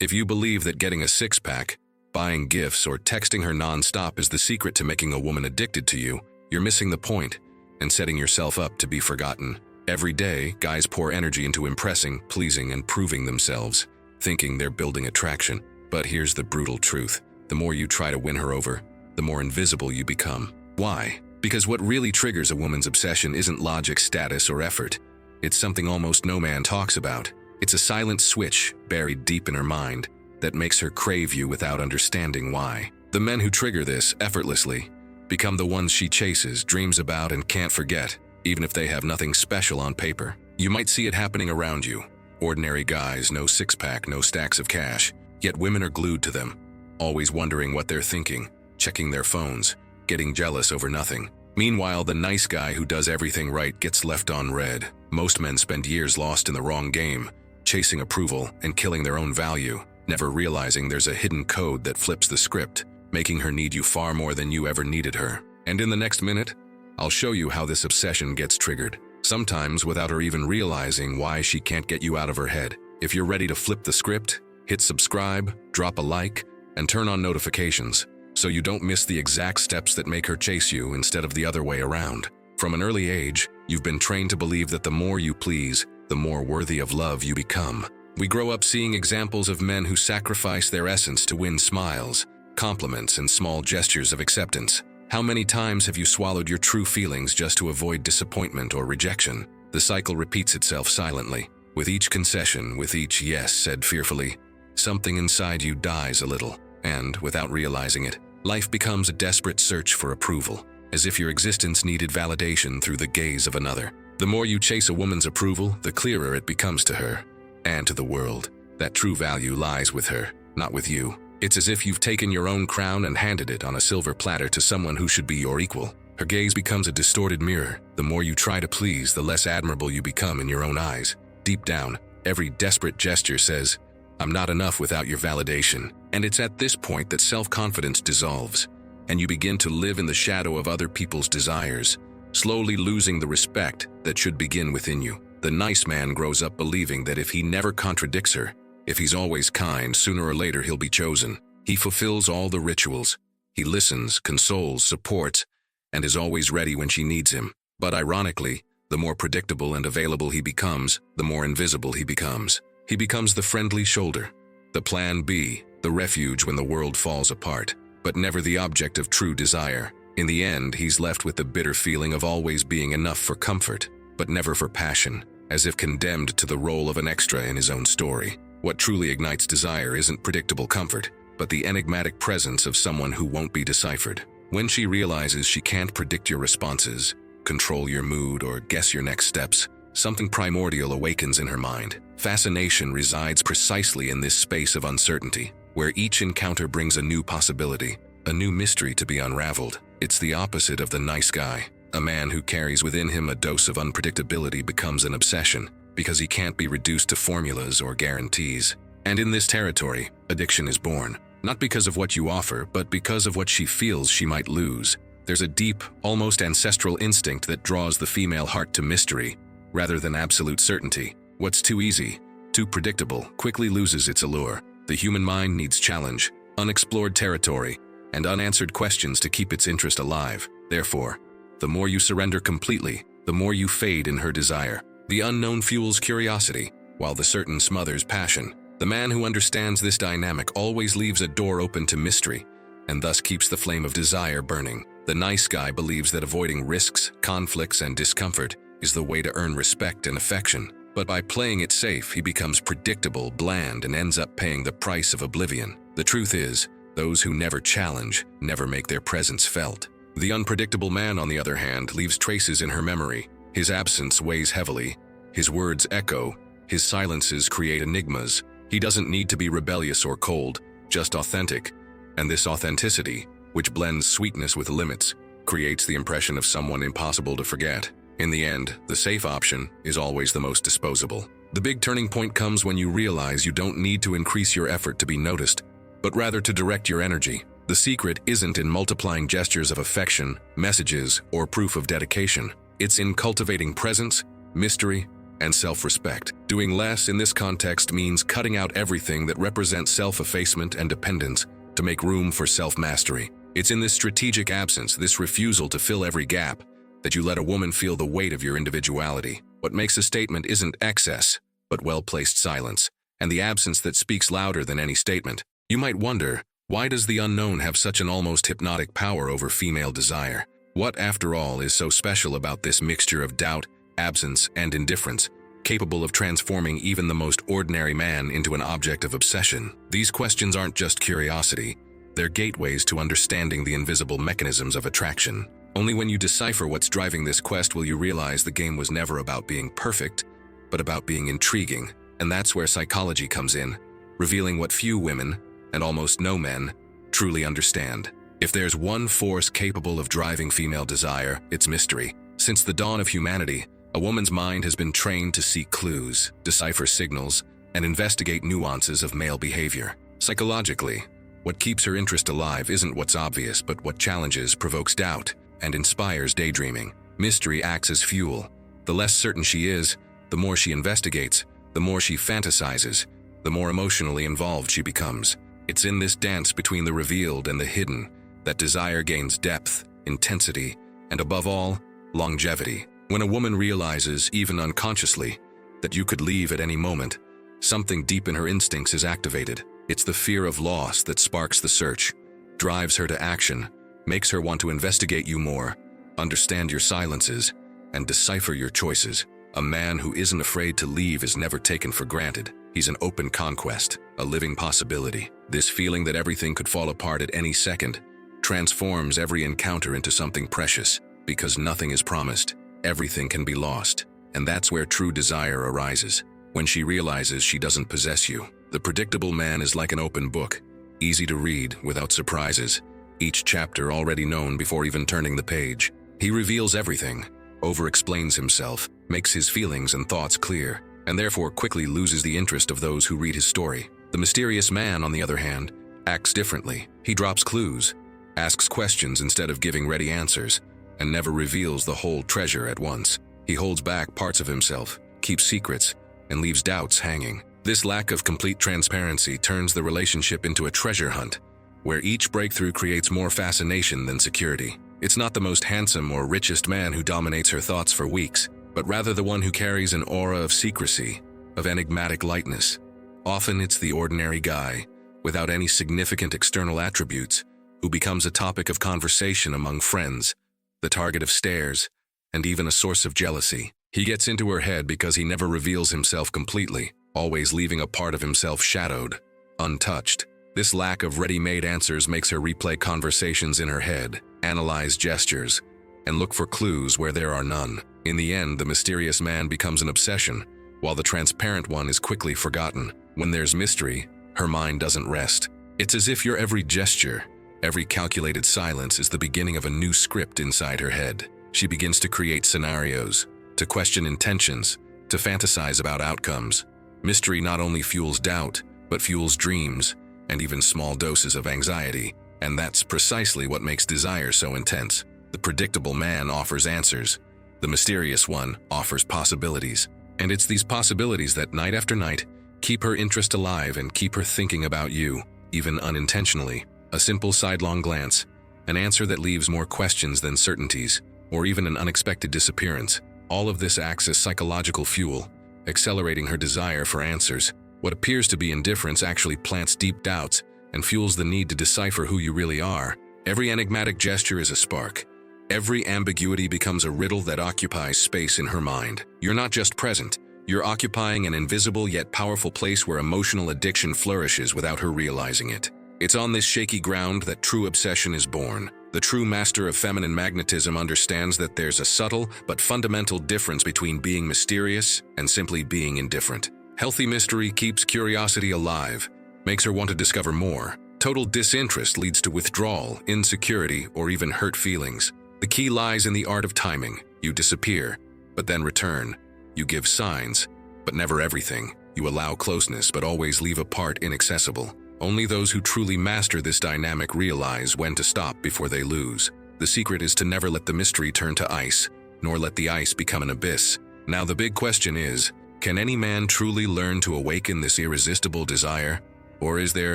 If you believe that getting a six-pack, buying gifts, or texting her non-stop is the secret to making a woman addicted to you, you're missing the point and setting yourself up to be forgotten. Every day, guys pour energy into impressing, pleasing, and proving themselves, thinking they're building attraction. But here's the brutal truth. The more you try to win her over, the more invisible you become. Why? Because what really triggers a woman's obsession isn't logic, status, or effort. It's something almost no man talks about. It's a silent switch buried deep in her mind that makes her crave you without understanding why. The men who trigger this effortlessly become the ones she chases, dreams about, and can't forget, even if they have nothing special on paper. You might see it happening around you. Ordinary guys, no six-pack, no stacks of cash, yet women are glued to them, always wondering what they're thinking, checking their phones, getting jealous over nothing. Meanwhile, the nice guy who does everything right gets left on red. Most men spend years lost in the wrong game, chasing approval and killing their own value, never realizing there's a hidden code that flips the script, making her need you far more than you ever needed her. And in the next minute, I'll show you how this obsession gets triggered, sometimes without her even realizing why she can't get you out of her head. If you're ready to flip the script, hit subscribe, drop a like, and turn on notifications, so you don't miss the exact steps that make her chase you instead of the other way around. From an early age, you've been trained to believe that the more you please, the more worthy of love you become. We grow up seeing examples of men who sacrifice their essence to win smiles, compliments, and small gestures of acceptance. How many times have you swallowed your true feelings just to avoid disappointment or rejection? The cycle repeats itself silently. With each concession, with each yes said fearfully, something inside you dies a little, and, without realizing it, life becomes a desperate search for approval, as if your existence needed validation through the gaze of another. The more you chase a woman's approval, the clearer it becomes to her, and to the world, that true value lies with her, not with you. It's as if you've taken your own crown and handed it on a silver platter to someone who should be your equal. Her gaze becomes a distorted mirror. The more you try to please, the less admirable you become in your own eyes. Deep down, every desperate gesture says, "I'm not enough without your validation." And it's at this point that self-confidence dissolves, and you begin to live in the shadow of other people's desires, slowly losing the respect that should begin within you. The nice man grows up believing that if he never contradicts her, if he's always kind, sooner or later he'll be chosen. He fulfills all the rituals. He listens, consoles, supports, and is always ready when she needs him. But ironically, the more predictable and available he becomes, the more invisible he becomes. He becomes the friendly shoulder, the plan B, the refuge when the world falls apart, but never the object of true desire. In the end, he's left with the bitter feeling of always being enough for comfort, but never for passion, as if condemned to the role of an extra in his own story. What truly ignites desire isn't predictable comfort, but the enigmatic presence of someone who won't be deciphered. When she realizes she can't predict your responses, control your mood, or guess your next steps, something primordial awakens in her mind. Fascination resides precisely in this space of uncertainty, where each encounter brings a new possibility, a new mystery to be unraveled. It's the opposite of the nice guy. A man who carries within him a dose of unpredictability becomes an obsession, because he can't be reduced to formulas or guarantees. And in this territory, addiction is born, not because of what you offer, but because of what she feels she might lose. There's a deep, almost ancestral instinct that draws the female heart to mystery, rather than absolute certainty. What's too easy, too predictable, quickly loses its allure. The human mind needs challenge, unexplored territory, and unanswered questions to keep its interest alive. Therefore, the more you surrender completely, the more you fade in her desire. The unknown fuels curiosity, while the certain smothers passion. The man who understands this dynamic always leaves a door open to mystery, and thus keeps the flame of desire burning. The nice guy believes that avoiding risks, conflicts, and discomfort is the way to earn respect and affection. But by playing it safe, he becomes predictable, bland, and ends up paying the price of oblivion. The truth is, those who never challenge never make their presence felt. The unpredictable man, on the other hand, leaves traces in her memory. His absence weighs heavily, his words echo, his silences create enigmas. He doesn't need to be rebellious or cold, just authentic. And this authenticity, which blends sweetness with limits, creates the impression of someone impossible to forget. In the end, the safe option is always the most disposable. The big turning point comes when you realize you don't need to increase your effort to be noticed, but rather to direct your energy. The secret isn't in multiplying gestures of affection, messages, or proof of dedication. It's in cultivating presence, mystery, and self-respect. Doing less in this context means cutting out everything that represents self-effacement and dependence to make room for self-mastery. It's in this strategic absence, this refusal to fill every gap, that you let a woman feel the weight of your individuality. What makes a statement isn't excess, but well-placed silence, and the absence that speaks louder than any statement. You might wonder, why does the unknown have such an almost hypnotic power over female desire? What, after all, is so special about this mixture of doubt, absence, and indifference, capable of transforming even the most ordinary man into an object of obsession? These questions aren't just curiosity. They're gateways to understanding the invisible mechanisms of attraction. Only when you decipher what's driving this quest will you realize the game was never about being perfect, but about being intriguing. And that's where psychology comes in, revealing what few women, and almost no men, truly understand. If there's one force capable of driving female desire, it's mystery. Since the dawn of humanity, a woman's mind has been trained to seek clues, decipher signals, and investigate nuances of male behavior. Psychologically, what keeps her interest alive isn't what's obvious, but what challenges, provokes doubt, and inspires daydreaming. Mystery acts as fuel. The less certain she is, the more she investigates, the more she fantasizes, the more emotionally involved she becomes. It's in this dance between the revealed and the hidden that desire gains depth, intensity, and above all, longevity. When a woman realizes, even unconsciously, that you could leave at any moment, something deep in her instincts is activated. It's the fear of loss that sparks the search, drives her to action, makes her want to investigate you more, understand your silences, and decipher your choices. A man who isn't afraid to leave is never taken for granted. He's an open conquest, a living possibility. This feeling that everything could fall apart at any second transforms every encounter into something precious. Because nothing is promised, everything can be lost. And that's where true desire arises, when she realizes she doesn't possess you. The predictable man is like an open book, easy to read without surprises, each chapter already known before even turning the page. He reveals everything, over-explains himself, makes his feelings and thoughts clear, and therefore quickly loses the interest of those who read his story. The mysterious man, on the other hand, acts differently. He drops clues, asks questions instead of giving ready answers, and never reveals the whole treasure at once. He holds back parts of himself, keeps secrets, and leaves doubts hanging. This lack of complete transparency turns the relationship into a treasure hunt, where each breakthrough creates more fascination than security. It's not the most handsome or richest man who dominates her thoughts for weeks, but rather the one who carries an aura of secrecy, of enigmatic lightness. Often it's the ordinary guy, without any significant external attributes, who becomes a topic of conversation among friends, the target of stares, and even a source of jealousy. He gets into her head because he never reveals himself completely, always leaving a part of himself shadowed, untouched. This lack of ready-made answers makes her replay conversations in her head, analyze gestures, and look for clues where there are none. In the end, the mysterious man becomes an obsession, while the transparent one is quickly forgotten. When there's mystery, her mind doesn't rest. It's as if your every gesture, every calculated silence is the beginning of a new script inside her head. She begins to create scenarios, to question intentions, to fantasize about outcomes. Mystery not only fuels doubt, but fuels dreams, and even small doses of anxiety. And that's precisely what makes desire so intense. The predictable man offers answers. The mysterious one offers possibilities. And it's these possibilities that, night after night, keep her interest alive and keep her thinking about you, even unintentionally. A simple sidelong glance, an answer that leaves more questions than certainties, or even an unexpected disappearance. All of this acts as psychological fuel, accelerating her desire for answers. What appears to be indifference actually plants deep doubts and fuels the need to decipher who you really are. Every enigmatic gesture is a spark. Every ambiguity becomes a riddle that occupies space in her mind. You're not just present, you're occupying an invisible yet powerful place where emotional addiction flourishes without her realizing it. It's on this shaky ground that true obsession is born. The true master of feminine magnetism understands that there's a subtle but fundamental difference between being mysterious and simply being indifferent. Healthy mystery keeps curiosity alive, makes her want to discover more. Total disinterest leads to withdrawal, insecurity, or even hurt feelings. The key lies in the art of timing. You disappear, but then return. You give signs, but never everything. You allow closeness, but always leave a part inaccessible. Only those who truly master this dynamic realize when to stop before they lose. The secret is to never let the mystery turn to ice, nor let the ice become an abyss. Now the big question is, can any man truly learn to awaken this irresistible desire? Or is there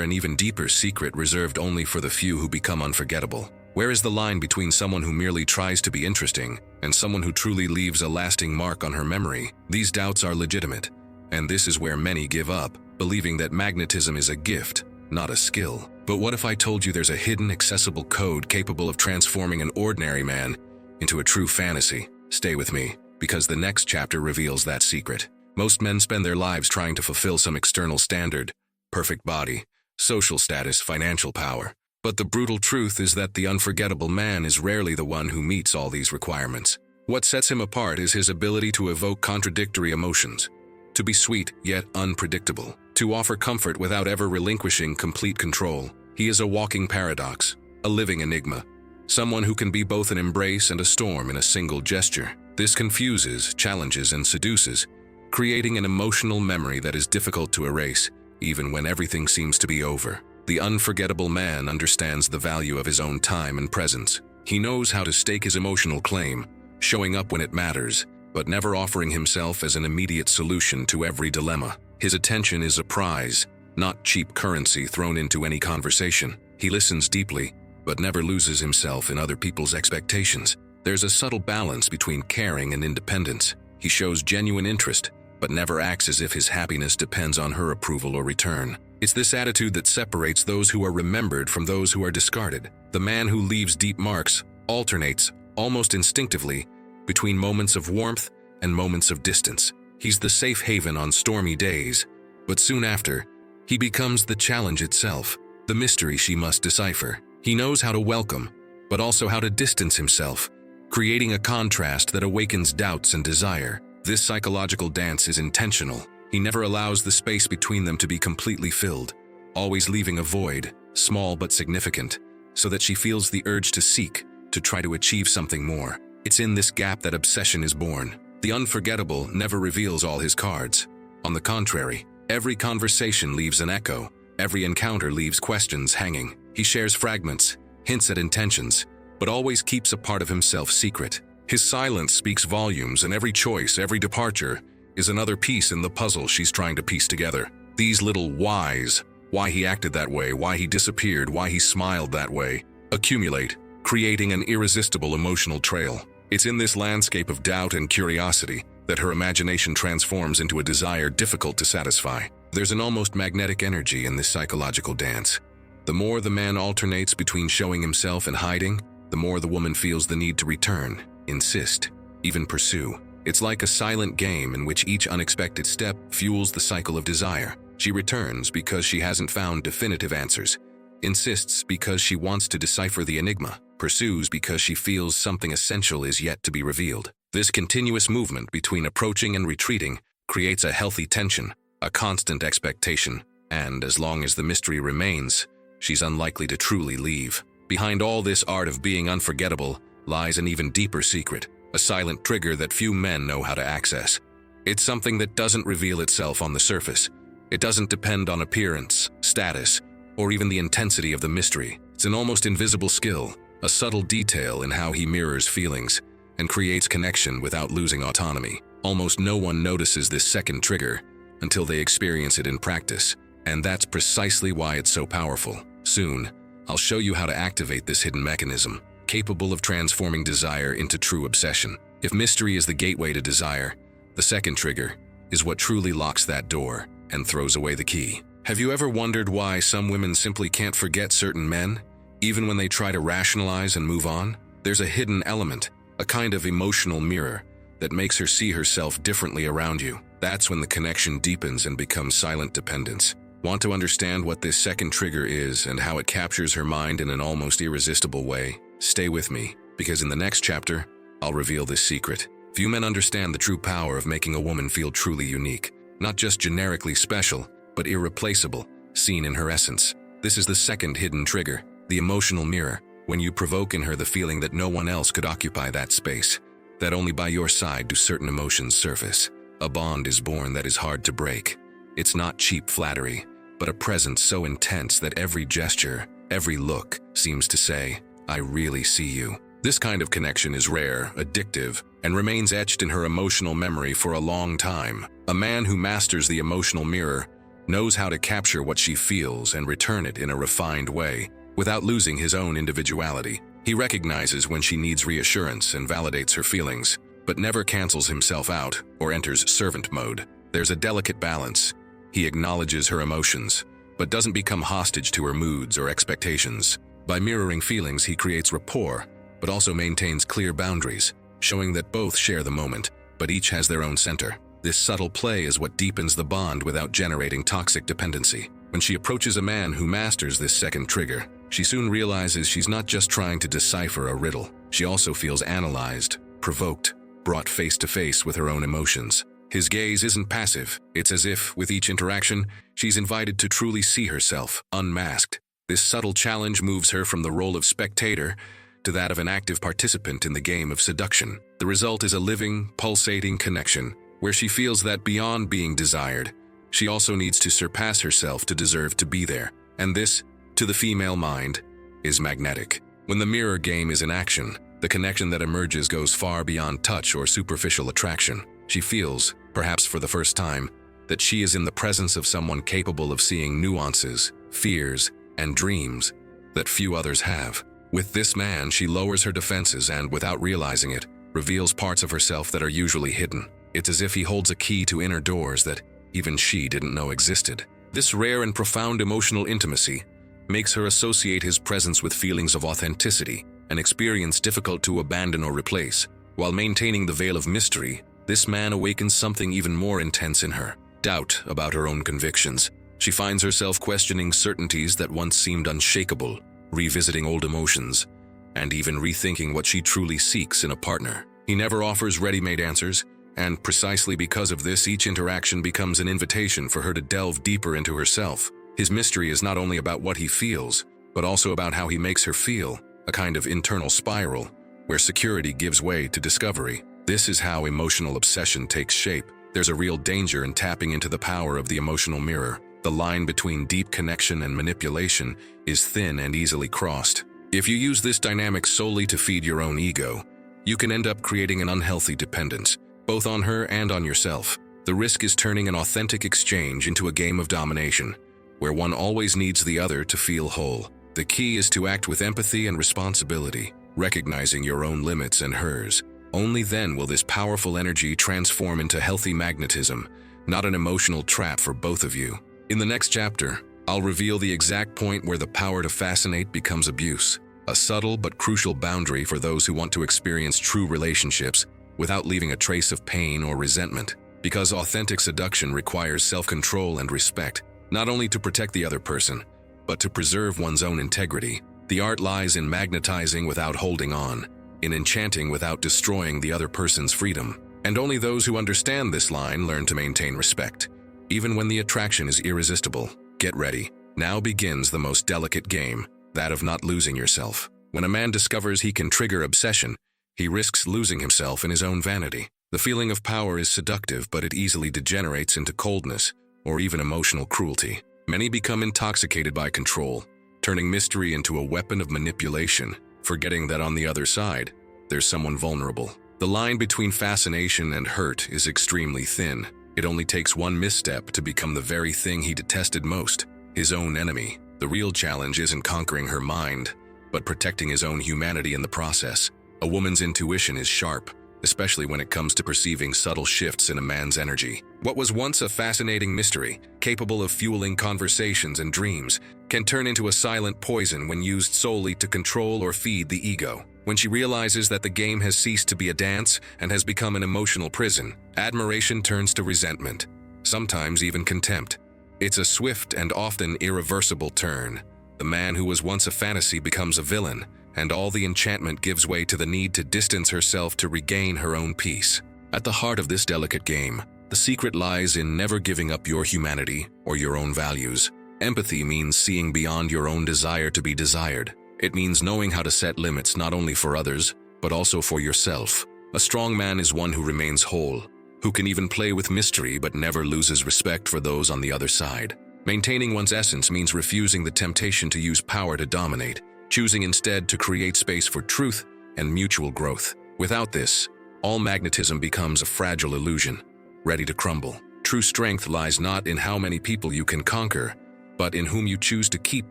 an even deeper secret reserved only for the few who become unforgettable? Where is the line between someone who merely tries to be interesting and someone who truly leaves a lasting mark on her memory? These doubts are legitimate, and this is where many give up, believing that magnetism is a gift, not a skill. But what if I told you there's a hidden, accessible code capable of transforming an ordinary man into a true fantasy? Stay with me, because the next chapter reveals that secret. Most men spend their lives trying to fulfill some external standard: perfect body, social status, financial power. But the brutal truth is that the unforgettable man is rarely the one who meets all these requirements. What sets him apart is his ability to evoke contradictory emotions, to be sweet yet unpredictable, to offer comfort without ever relinquishing complete control. He is a walking paradox, a living enigma, someone who can be both an embrace and a storm in a single gesture. This confuses, challenges, and seduces, creating an emotional memory that is difficult to erase, even when everything seems to be over. The unforgettable man understands the value of his own time and presence. He knows how to stake his emotional claim, showing up when it matters, but never offering himself as an immediate solution to every dilemma. His attention is a prize, not cheap currency thrown into any conversation. He listens deeply, but never loses himself in other people's expectations. There's a subtle balance between caring and independence. He shows genuine interest, but never acts as if his happiness depends on her approval or return. It's this attitude that separates those who are remembered from those who are discarded. The man who leaves deep marks alternates, almost instinctively, between moments of warmth and moments of distance. He's the safe haven on stormy days, but soon after, he becomes the challenge itself, the mystery she must decipher. He knows how to welcome, but also how to distance himself, creating a contrast that awakens doubts and desire. This psychological dance is intentional. He never allows the space between them to be completely filled, always leaving a void, small but significant, so that she feels the urge to seek, to try to achieve something more. It's in this gap that obsession is born. The unforgettable never reveals all his cards. On the contrary, every conversation leaves an echo, every encounter leaves questions hanging. He shares fragments, hints at intentions, but always keeps a part of himself secret. His silence speaks volumes, and every choice, every departure, is another piece in the puzzle she's trying to piece together. These little whys, why he acted that way, why he disappeared, why he smiled that way, accumulate, creating an irresistible emotional trail. It's in this landscape of doubt and curiosity that her imagination transforms into a desire difficult to satisfy. There's an almost magnetic energy in this psychological dance. The more the man alternates between showing himself and hiding, the more the woman feels the need to return, insist, even pursue. It's like a silent game in which each unexpected step fuels the cycle of desire. She returns because she hasn't found definitive answers, insists because she wants to decipher the enigma, pursues because she feels something essential is yet to be revealed. This continuous movement between approaching and retreating creates a healthy tension, a constant expectation, and as long as the mystery remains, she's unlikely to truly leave. Behind all this art of being unforgettable lies an even deeper secret, a silent trigger that few men know how to access. It's something that doesn't reveal itself on the surface. It doesn't depend on appearance, status, or even the intensity of the mystery. It's an almost invisible skill, a subtle detail in how he mirrors feelings and creates connection without losing autonomy. Almost no one notices this second trigger until they experience it in practice, and that's precisely why it's so powerful. Soon, I'll show you how to activate this hidden mechanism, capable of transforming desire into true obsession. If mystery is the gateway to desire, the second trigger is what truly locks that door and throws away the key. Have you ever wondered why some women simply can't forget certain men, even when they try to rationalize and move on? There's a hidden element, a kind of emotional mirror, that makes her see herself differently around you. That's when the connection deepens and becomes silent dependence. Want to understand what this second trigger is and how it captures her mind in an almost irresistible way? Stay with me, because in the next chapter, I'll reveal this secret. Few men understand the true power of making a woman feel truly unique, not just generically special, but irreplaceable, seen in her essence. This is the second hidden trigger, the emotional mirror, when you provoke in her the feeling that no one else could occupy that space, that only by your side do certain emotions surface. A bond is born that is hard to break. It's not cheap flattery, but a presence so intense that every gesture, every look, seems to say, "I really see you." This kind of connection is rare, addictive, and remains etched in her emotional memory for a long time. A man who masters the emotional mirror knows how to capture what she feels and return it in a refined way, without losing his own individuality. He recognizes when she needs reassurance and validates her feelings, but never cancels himself out or enters servant mode. There's a delicate balance. He acknowledges her emotions, but doesn't become hostage to her moods or expectations. By mirroring feelings, he creates rapport, but also maintains clear boundaries, showing that both share the moment, but each has their own center. This subtle play is what deepens the bond without generating toxic dependency. When she approaches a man who masters this second trigger, she soon realizes she's not just trying to decipher a riddle. She also feels analyzed, provoked, brought face to face with her own emotions. His gaze isn't passive. It's as if, with each interaction, she's invited to truly see herself, unmasked. This subtle challenge moves her from the role of spectator to that of an active participant in the game of seduction. The result is a living, pulsating connection, where she feels that beyond being desired, she also needs to surpass herself to deserve to be there. And this, to the female mind, is magnetic. When the mirror game is in action, the connection that emerges goes far beyond touch or superficial attraction. She feels, perhaps for the first time, that she is in the presence of someone capable of seeing nuances, fears, and dreams that few others have. With this man, she lowers her defenses and, without realizing it, reveals parts of herself that are usually hidden. It's as if he holds a key to inner doors that even she didn't know existed. This rare and profound emotional intimacy makes her associate his presence with feelings of authenticity, an experience difficult to abandon or replace. While maintaining the veil of mystery, this man awakens something even more intense in her: doubt about her own convictions. She finds herself questioning certainties that once seemed unshakable, revisiting old emotions, and even rethinking what she truly seeks in a partner. He never offers ready-made answers, and precisely because of this, each interaction becomes an invitation for her to delve deeper into herself. His mystery is not only about what he feels, but also about how he makes her feel, a kind of internal spiral, where security gives way to discovery. This is how emotional obsession takes shape. There's a real danger in tapping into the power of the emotional mirror. The line between deep connection and manipulation is thin and easily crossed. If you use this dynamic solely to feed your own ego, you can end up creating an unhealthy dependence, both on her and on yourself. The risk is turning an authentic exchange into a game of domination, where one always needs the other to feel whole. The key is to act with empathy and responsibility, recognizing your own limits and hers. Only then will this powerful energy transform into healthy magnetism, not an emotional trap for both of you. In the next chapter, I'll reveal the exact point where the power to fascinate becomes abuse, a subtle but crucial boundary for those who want to experience true relationships without leaving a trace of pain or resentment. Because authentic seduction requires self-control and respect, not only to protect the other person, but to preserve one's own integrity. The art lies in magnetizing without holding on, in enchanting without destroying the other person's freedom. And only those who understand this line learn to maintain respect, even when the attraction is irresistible. Get ready. Now begins the most delicate game, that of not losing yourself. When a man discovers he can trigger obsession, he risks losing himself in his own vanity. The feeling of power is seductive, but it easily degenerates into coldness or even emotional cruelty. Many become intoxicated by control, turning mystery into a weapon of manipulation, forgetting that on the other side, there's someone vulnerable. The line between fascination and hurt is extremely thin. It only takes one misstep to become the very thing he detested most, his own enemy. The real challenge isn't conquering her mind, but protecting his own humanity in the process. A woman's intuition is sharp, especially when it comes to perceiving subtle shifts in a man's energy. What was once a fascinating mystery, capable of fueling conversations and dreams, can turn into a silent poison when used solely to control or feed the ego. When she realizes that the game has ceased to be a dance and has become an emotional prison, admiration turns to resentment, sometimes even contempt. It's a swift and often irreversible turn. The man who was once a fantasy becomes a villain, and all the enchantment gives way to the need to distance herself to regain her own peace. At the heart of this delicate game, the secret lies in never giving up your humanity or your own values. Empathy means seeing beyond your own desire to be desired. It means knowing how to set limits not only for others, but also for yourself. A strong man is one who remains whole, who can even play with mystery but never loses respect for those on the other side. Maintaining one's essence means refusing the temptation to use power to dominate, choosing instead to create space for truth and mutual growth. Without this, all magnetism becomes a fragile illusion, ready to crumble. True strength lies not in how many people you can conquer, but in whom you choose to keep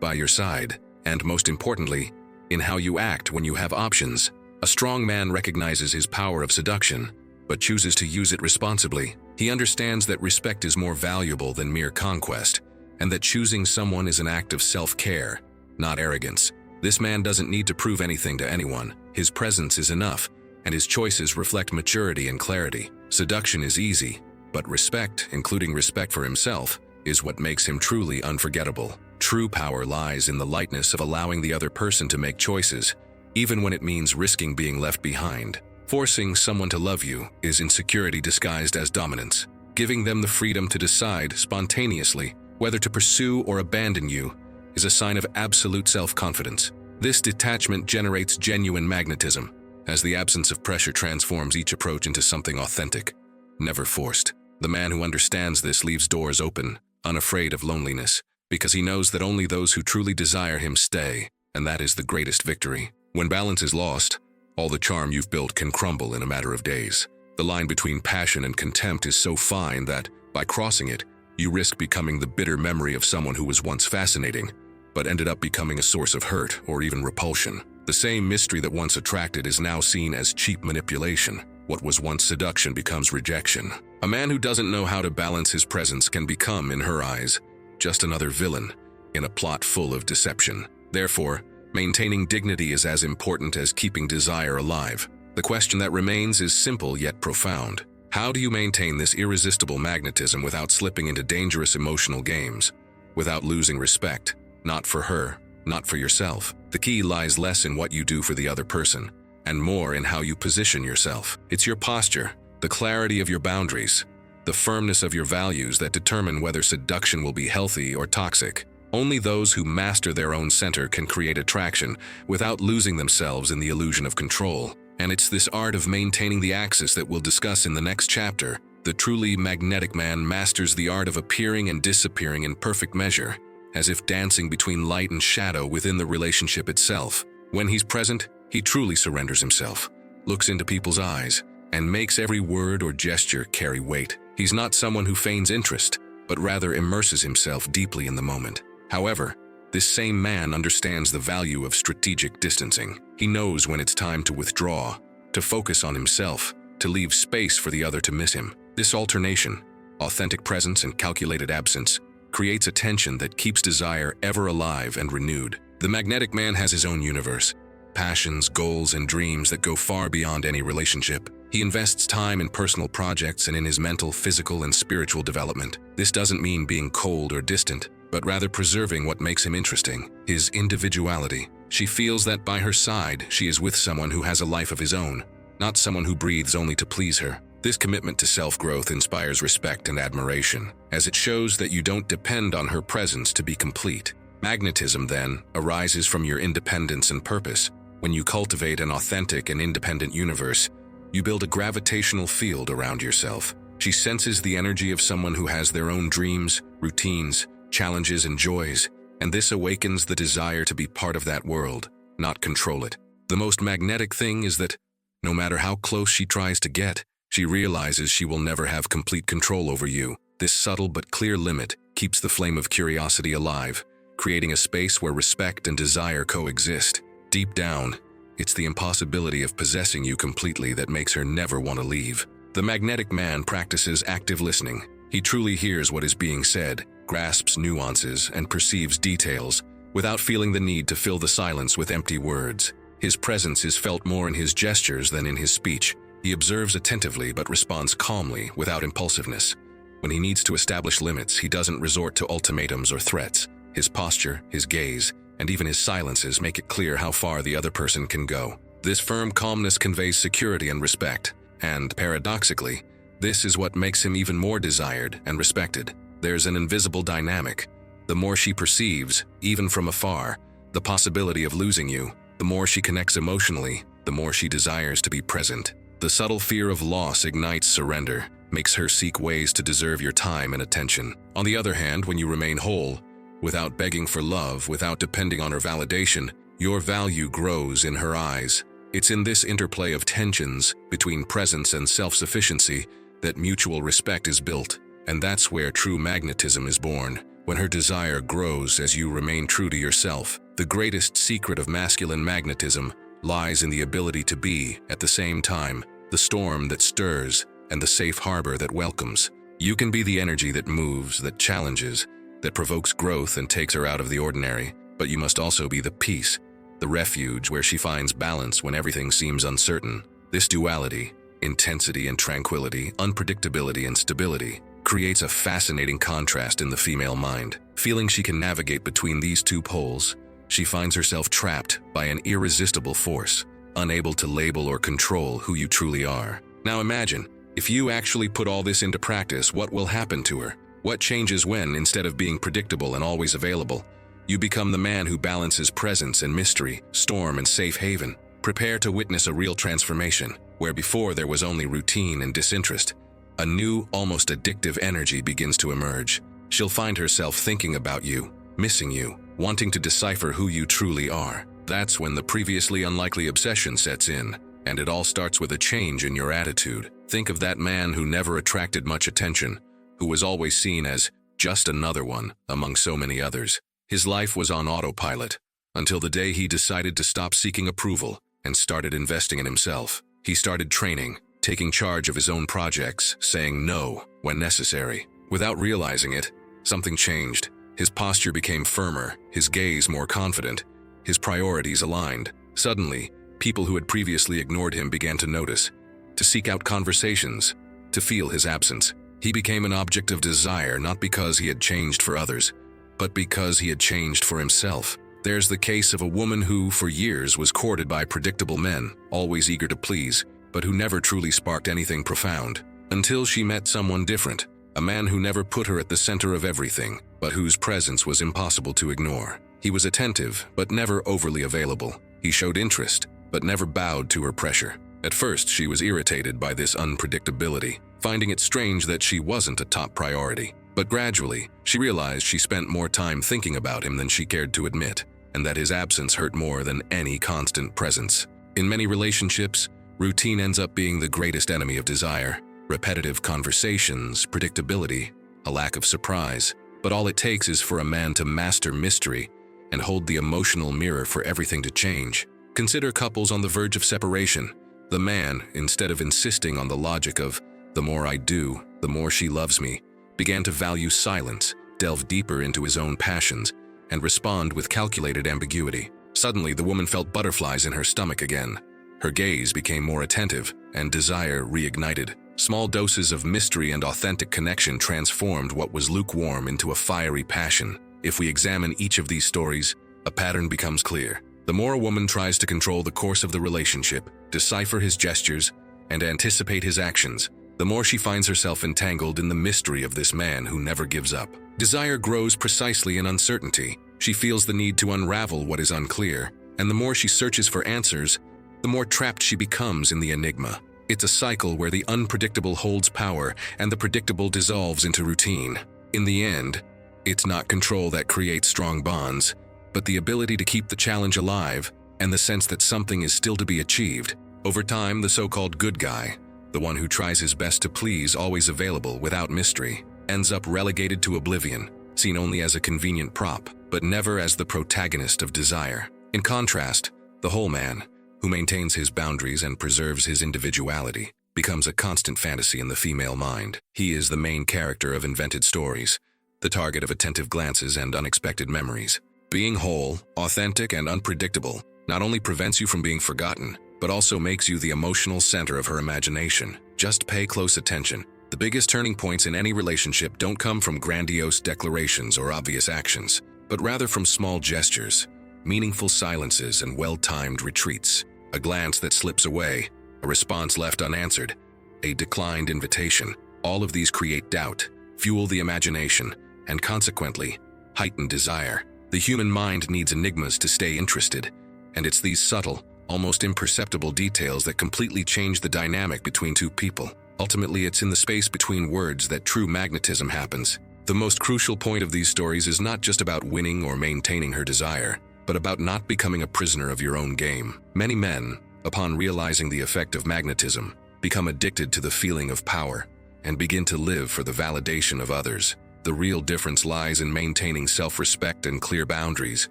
by your side, and most importantly, in how you act when you have options. A strong man recognizes his power of seduction, but chooses to use it responsibly. He understands that respect is more valuable than mere conquest, and that choosing someone is an act of self-care, not arrogance. This man doesn't need to prove anything to anyone. His presence is enough, and his choices reflect maturity and clarity. Seduction is easy, but respect, including respect for himself, is what makes him truly unforgettable. True power lies in the lightness of allowing the other person to make choices, even when it means risking being left behind. Forcing someone to love you is insecurity disguised as dominance. Giving them the freedom to decide spontaneously whether to pursue or abandon you is a sign of absolute self-confidence. This detachment generates genuine magnetism, as the absence of pressure transforms each approach into something authentic, never forced. The man who understands this leaves doors open, unafraid of loneliness, because he knows that only those who truly desire him stay, and that is the greatest victory. When balance is lost, all the charm you've built can crumble in a matter of days. The line between passion and contempt is so fine that, by crossing it, you risk becoming the bitter memory of someone who was once fascinating, but ended up becoming a source of hurt or even repulsion. The same mystery that once attracted is now seen as cheap manipulation. What was once seduction becomes rejection. A man who doesn't know how to balance his presence can become, in her eyes, just another villain in a plot full of deception. Therefore, maintaining dignity is as important as keeping desire alive. The question that remains is simple yet profound. How do you maintain this irresistible magnetism without slipping into dangerous emotional games, without losing respect, not for her, not for yourself? The key lies less in what you do for the other person, and more in how you position yourself. It's your posture, the clarity of your boundaries, the firmness of your values that determine whether seduction will be healthy or toxic. Only those who master their own center can create attraction without losing themselves in the illusion of control. And it's this art of maintaining the axis that we'll discuss in the next chapter. The truly magnetic man masters the art of appearing and disappearing in perfect measure, as if dancing between light and shadow within the relationship itself. When he's present, he truly surrenders himself, looks into people's eyes, and makes every word or gesture carry weight. He's not someone who feigns interest, but rather immerses himself deeply in the moment. However, this same man understands the value of strategic distancing. He knows when it's time to withdraw, to focus on himself, to leave space for the other to miss him. This alternation, authentic presence and calculated absence, creates a tension that keeps desire ever alive and renewed. The magnetic man has his own universe, passions, goals, and dreams that go far beyond any relationship. He invests time in personal projects and in his mental, physical, and spiritual development. This doesn't mean being cold or distant, but rather preserving what makes him interesting, his individuality. She feels that by her side, she is with someone who has a life of his own, not someone who breathes only to please her. This commitment to self-growth inspires respect and admiration, as it shows that you don't depend on her presence to be complete. Magnetism, then, arises from your independence and purpose. When you cultivate an authentic and independent universe, you build a gravitational field around yourself. She senses the energy of someone who has their own dreams, routines, challenges, and joys, and this awakens the desire to be part of that world, not control it. The most magnetic thing is that, no matter how close she tries to get, she realizes she will never have complete control over you. This subtle but clear limit keeps the flame of curiosity alive, creating a space where respect and desire coexist. Deep down, it's the impossibility of possessing you completely that makes her never want to leave. The magnetic man practices active listening. He truly hears what is being said, grasps nuances, and perceives details, without feeling the need to fill the silence with empty words. His presence is felt more in his gestures than in his speech. He observes attentively but responds calmly, without impulsiveness. When he needs to establish limits, he doesn't resort to ultimatums or threats. His posture, his gaze, and even his silences make it clear how far the other person can go. This firm calmness conveys security and respect, and, paradoxically, this is what makes him even more desired and respected. There's an invisible dynamic. The more she perceives, even from afar, the possibility of losing you, the more she connects emotionally, the more she desires to be present. The subtle fear of loss ignites surrender, makes her seek ways to deserve your time and attention. On the other hand, when you remain whole, without begging for love, without depending on her validation, your value grows in her eyes. It's in this interplay of tensions between presence and self-sufficiency that mutual respect is built, and that's where true magnetism is born, when her desire grows as you remain true to yourself. The greatest secret of masculine magnetism lies in the ability to be, at the same time, the storm that stirs and the safe harbor that welcomes. You can be the energy that moves, that challenges, that provokes growth and takes her out of the ordinary, but you must also be the peace, the refuge where she finds balance when everything seems uncertain. This duality, intensity and tranquility, unpredictability and stability, creates a fascinating contrast in the female mind. Feeling she can navigate between these two poles, she finds herself trapped by an irresistible force, unable to label or control who you truly are. Now imagine, if you actually put all this into practice, what will happen to her? What changes when, instead of being predictable and always available, you become the man who balances presence and mystery, storm and safe haven? Prepare to witness a real transformation, where before there was only routine and disinterest. A new, almost addictive energy begins to emerge. She'll find herself thinking about you, missing you, wanting to decipher who you truly are. That's when the previously unlikely obsession sets in, and it all starts with a change in your attitude. Think of that man who never attracted much attention, who was always seen as just another one among so many others. His life was on autopilot, until the day he decided to stop seeking approval and started investing in himself. He started training, taking charge of his own projects, saying no when necessary. Without realizing it, something changed. His posture became firmer, his gaze more confident, his priorities aligned. Suddenly, people who had previously ignored him began to notice, to seek out conversations, to feel his absence. He became an object of desire, not because he had changed for others, but because he had changed for himself. There's the case of a woman who, for years, was courted by predictable men, always eager to please, but who never truly sparked anything profound, until she met someone different, a man who never put her at the center of everything, but whose presence was impossible to ignore. He was attentive, but never overly available. He showed interest, but never bowed to her pressure. At first, she was irritated by this unpredictability, finding it strange that she wasn't a top priority. But gradually, she realized she spent more time thinking about him than she cared to admit, and that his absence hurt more than any constant presence. In many relationships, routine ends up being the greatest enemy of desire. Repetitive conversations, predictability, a lack of surprise. But all it takes is for a man to master mystery and hold the emotional mirror for everything to change. Consider couples on the verge of separation. The man, instead of insisting on the logic of, the more I do, the more she loves me, began to value silence, delve deeper into his own passions, and respond with calculated ambiguity. Suddenly, the woman felt butterflies in her stomach again. Her gaze became more attentive, and desire reignited. Small doses of mystery and authentic connection transformed what was lukewarm into a fiery passion. If we examine each of these stories, a pattern becomes clear. The more a woman tries to control the course of the relationship, decipher his gestures, and anticipate his actions, the more she finds herself entangled in the mystery of this man who never gives up. Desire grows precisely in uncertainty. She feels the need to unravel what is unclear, and the more she searches for answers, the more trapped she becomes in the enigma. It's a cycle where the unpredictable holds power and the predictable dissolves into routine. In the end, it's not control that creates strong bonds, but the ability to keep the challenge alive and the sense that something is still to be achieved. Over time, the so-called good guy, the one who tries his best to please, always available without mystery, ends up relegated to oblivion, seen only as a convenient prop, but never as the protagonist of desire. In contrast, the whole man, who maintains his boundaries and preserves his individuality, becomes a constant fantasy in the female mind. He is the main character of invented stories, the target of attentive glances and unexpected memories. Being whole, authentic, and unpredictable not only prevents you from being forgotten, but also makes you the emotional center of her imagination. Just pay close attention. The biggest turning points in any relationship don't come from grandiose declarations or obvious actions, but rather from small gestures, meaningful silences, and well-timed retreats. A glance that slips away, a response left unanswered, a declined invitation. All of these create doubt, fuel the imagination, and consequently, heighten desire. The human mind needs enigmas to stay interested, and it's these subtle, almost imperceptible details that completely change the dynamic between two people. Ultimately, it's in the space between words that true magnetism happens. The most crucial point of these stories is not just about winning or maintaining her desire, but about not becoming a prisoner of your own game. Many men, upon realizing the effect of magnetism, become addicted to the feeling of power, and begin to live for the validation of others. The real difference lies in maintaining self-respect and clear boundaries,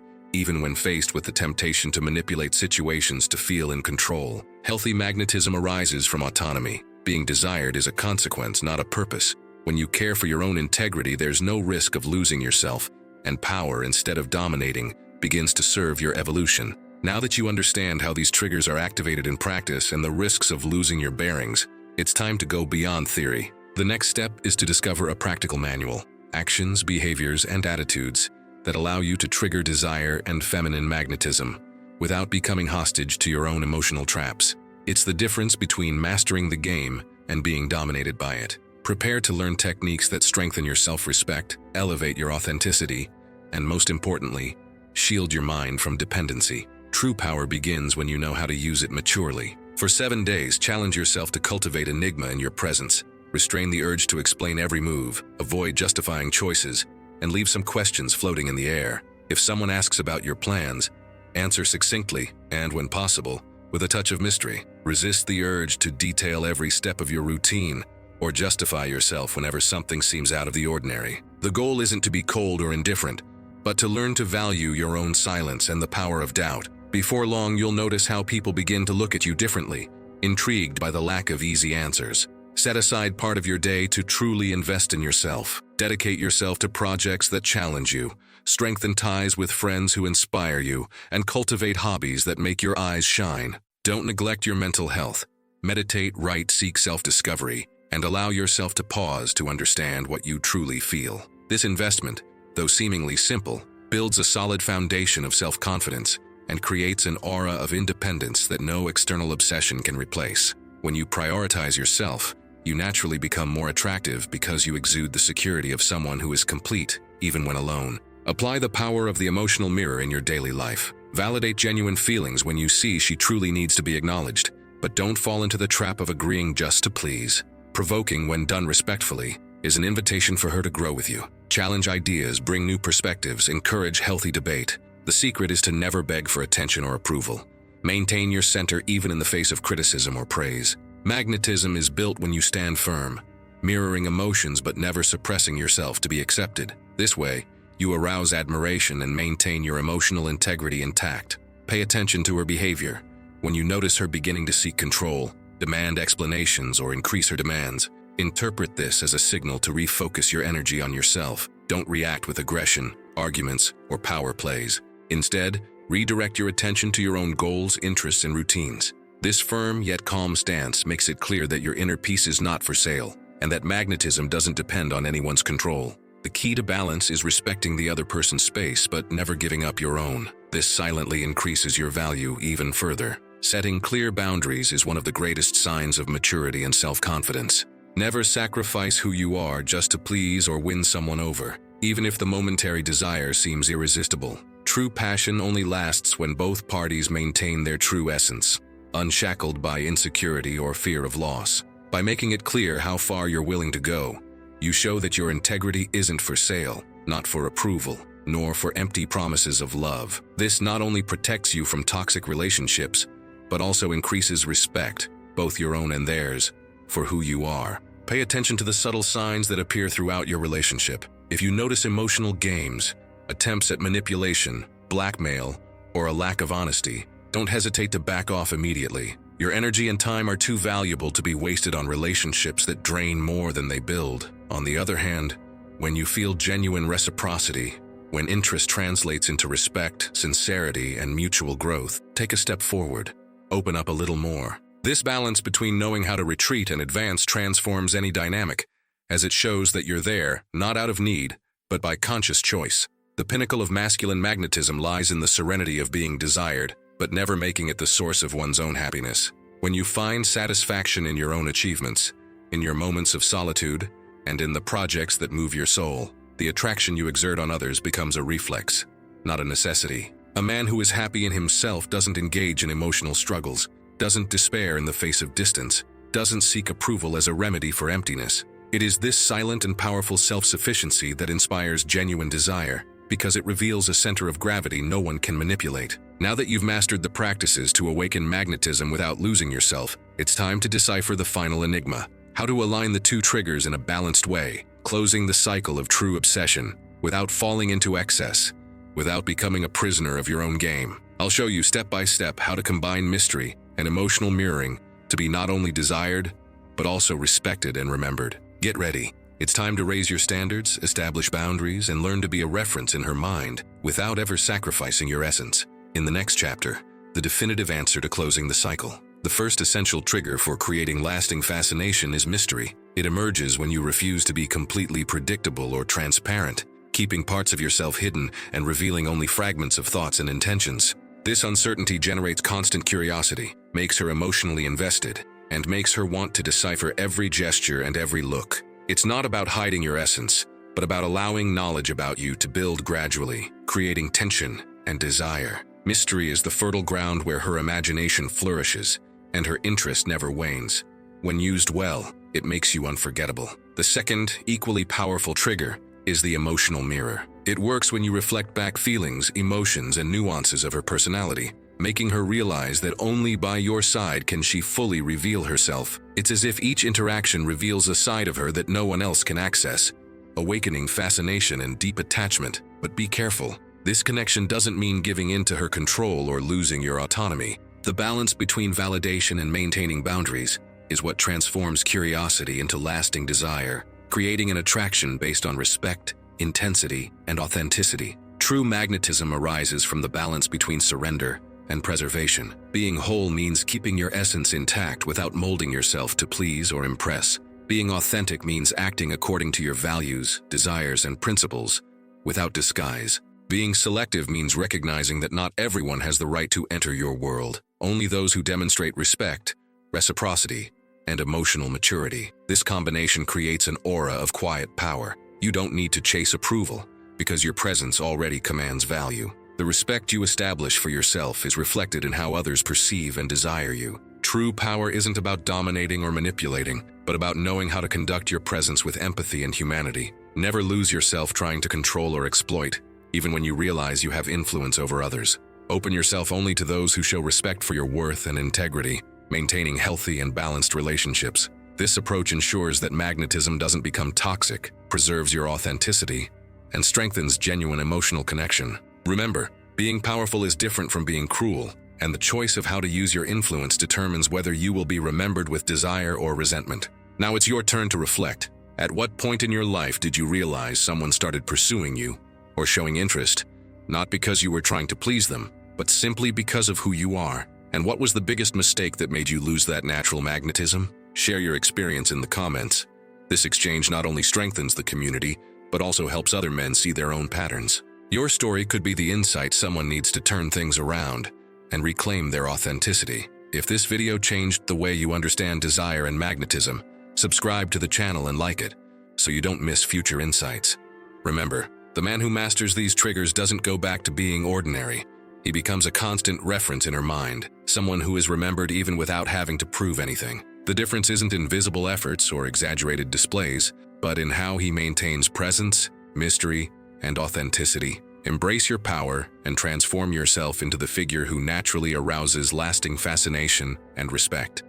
even when faced with the temptation to manipulate situations to feel in control. Healthy magnetism arises from autonomy. Being desired is a consequence, not a purpose. When you care for your own integrity, there's no risk of losing yourself, and power, instead of dominating, begins to serve your evolution. Now that you understand how these triggers are activated in practice and the risks of losing your bearings, it's time to go beyond theory. The next step is to discover a practical manual, actions, behaviors, and attitudes that allow you to trigger desire and feminine magnetism without becoming hostage to your own emotional traps. It's the difference between mastering the game and being dominated by it. Prepare to learn techniques that strengthen your self-respect, elevate your authenticity, and most importantly, shield your mind from dependency. True power begins when you know how to use it maturely. For 7 days, challenge yourself to cultivate enigma in your presence. Restrain the urge to explain every move, avoid justifying choices, and leave some questions floating in the air. If someone asks about your plans, answer succinctly and, when possible, with a touch of mystery. Resist the urge to detail every step of your routine or justify yourself whenever something seems out of the ordinary. The goal isn't to be cold or indifferent, but to learn to value your own silence and the power of doubt. Before long, you'll notice how people begin to look at you differently, intrigued by the lack of easy answers. Set aside part of your day to truly invest in yourself. Dedicate yourself to projects that challenge you, strengthen ties with friends who inspire you, and cultivate hobbies that make your eyes shine. Don't neglect your mental health. Meditate, write, seek self-discovery, and allow yourself to pause to understand what you truly feel. This investment, though seemingly simple, builds a solid foundation of self-confidence and creates an aura of independence that no external obsession can replace. When you prioritize yourself, you naturally become more attractive because you exude the security of someone who is complete, even when alone. Apply the power of the emotional mirror in your daily life. Validate genuine feelings when you see she truly needs to be acknowledged, but don't fall into the trap of agreeing just to please. Provoking, when done respectfully, is an invitation for her to grow with you. Challenge ideas, bring new perspectives, encourage healthy debate. The secret is to never beg for attention or approval. Maintain your center even in the face of criticism or praise. Magnetism is built when you stand firm, mirroring emotions but never suppressing yourself to be accepted. This way, you arouse admiration and maintain your emotional integrity intact. Pay attention to her behavior. When you notice her beginning to seek control, demand explanations, or increase her demands, interpret this as a signal to refocus your energy on yourself. Don't react with aggression, arguments, or power plays. Instead, redirect your attention to your own goals, interests, and routines. This firm yet calm stance makes it clear that your inner peace is not for sale, and that magnetism doesn't depend on anyone's control. The key to balance is respecting the other person's space but never giving up your own. This silently increases your value even further. Setting clear boundaries is one of the greatest signs of maturity and self-confidence. Never sacrifice who you are just to please or win someone over, even if the momentary desire seems irresistible. True passion only lasts when both parties maintain their true essence, unshackled by insecurity or fear of loss. By making it clear how far you're willing to go, you show that your integrity isn't for sale, not for approval, nor for empty promises of love. This not only protects you from toxic relationships, but also increases respect, both your own and theirs, for who you are. Pay attention to the subtle signs that appear throughout your relationship. If you notice emotional games, attempts at manipulation, blackmail, or a lack of honesty, don't hesitate to back off immediately. Your energy and time are too valuable to be wasted on relationships that drain more than they build. On the other hand, when you feel genuine reciprocity, when interest translates into respect, sincerity, and mutual growth, take a step forward. Open up a little more. This balance between knowing how to retreat and advance transforms any dynamic, as it shows that you're there, not out of need, but by conscious choice. The pinnacle of masculine magnetism lies in the serenity of being desired, but never making it the source of one's own happiness. When you find satisfaction in your own achievements, in your moments of solitude, and in the projects that move your soul, the attraction you exert on others becomes a reflex, not a necessity. A man who is happy in himself doesn't engage in emotional struggles, doesn't despair in the face of distance, doesn't seek approval as a remedy for emptiness. It is this silent and powerful self-sufficiency that inspires genuine desire. because it reveals a center of gravity no one can manipulate. Now that you've mastered the practices to awaken magnetism without losing yourself, it's time to decipher the final enigma: how to align the two triggers in a balanced way, closing the cycle of true obsession without falling into excess, without becoming a prisoner of your own game. I'll show you step by step how to combine mystery and emotional mirroring to be not only desired, but also respected and remembered. Get ready. It's time to raise your standards, establish boundaries, and learn to be a reference in her mind without ever sacrificing your essence. In the next chapter, the definitive answer to closing the cycle. The first essential trigger for creating lasting fascination is mystery. It emerges when you refuse to be completely predictable or transparent, keeping parts of yourself hidden and revealing only fragments of thoughts and intentions. This uncertainty generates constant curiosity, makes her emotionally invested, and makes her want to decipher every gesture and every look. It's not about hiding your essence, but about allowing knowledge about you to build gradually, creating tension and desire. Mystery is the fertile ground where her imagination flourishes, and her interest never wanes. When used well, it makes you unforgettable. The second, equally powerful trigger is the emotional mirror. It works when you reflect back feelings, emotions, and nuances of her personality, making her realize that only by your side can she fully reveal herself. It's as if each interaction reveals a side of her that no one else can access, awakening fascination and deep attachment. But be careful. This connection doesn't mean giving in to her control or losing your autonomy. The balance between validation and maintaining boundaries is what transforms curiosity into lasting desire, creating an attraction based on respect, intensity, and authenticity. True magnetism arises from the balance between surrender and preservation. Being whole means keeping your essence intact without molding yourself to please or impress. Being authentic means acting according to your values, desires, and principles without disguise. Being selective means recognizing that not everyone has the right to enter your world. Only those who demonstrate respect, reciprocity, and emotional maturity. This combination creates an aura of quiet power. You don't need to chase approval, because your presence already commands value. The respect you establish for yourself is reflected in how others perceive and desire you. True power isn't about dominating or manipulating, but about knowing how to conduct your presence with empathy and humanity. Never lose yourself trying to control or exploit, even when you realize you have influence over others. Open yourself only to those who show respect for your worth and integrity, maintaining healthy and balanced relationships. This approach ensures that magnetism doesn't become toxic, preserves your authenticity, and strengthens genuine emotional connection. Remember, being powerful is different from being cruel, and the choice of how to use your influence determines whether you will be remembered with desire or resentment. Now it's your turn to reflect. At what point in your life did you realize someone started pursuing you or showing interest, not because you were trying to please them, but simply because of who you are? And what was the biggest mistake that made you lose that natural magnetism? Share your experience in the comments. This exchange not only strengthens the community, but also helps other men see their own patterns. Your story could be the insight someone needs to turn things around and reclaim their authenticity. If this video changed the way you understand desire and magnetism, subscribe to the channel and like it, so you don't miss future insights. Remember, the man who masters these triggers doesn't go back to being ordinary. He becomes a constant reference in her mind, someone who is remembered even without having to prove anything. The difference isn't in visible efforts or exaggerated displays, but in how he maintains presence, mystery, and authenticity. Embrace your power and transform yourself into the figure who naturally arouses lasting fascination and respect.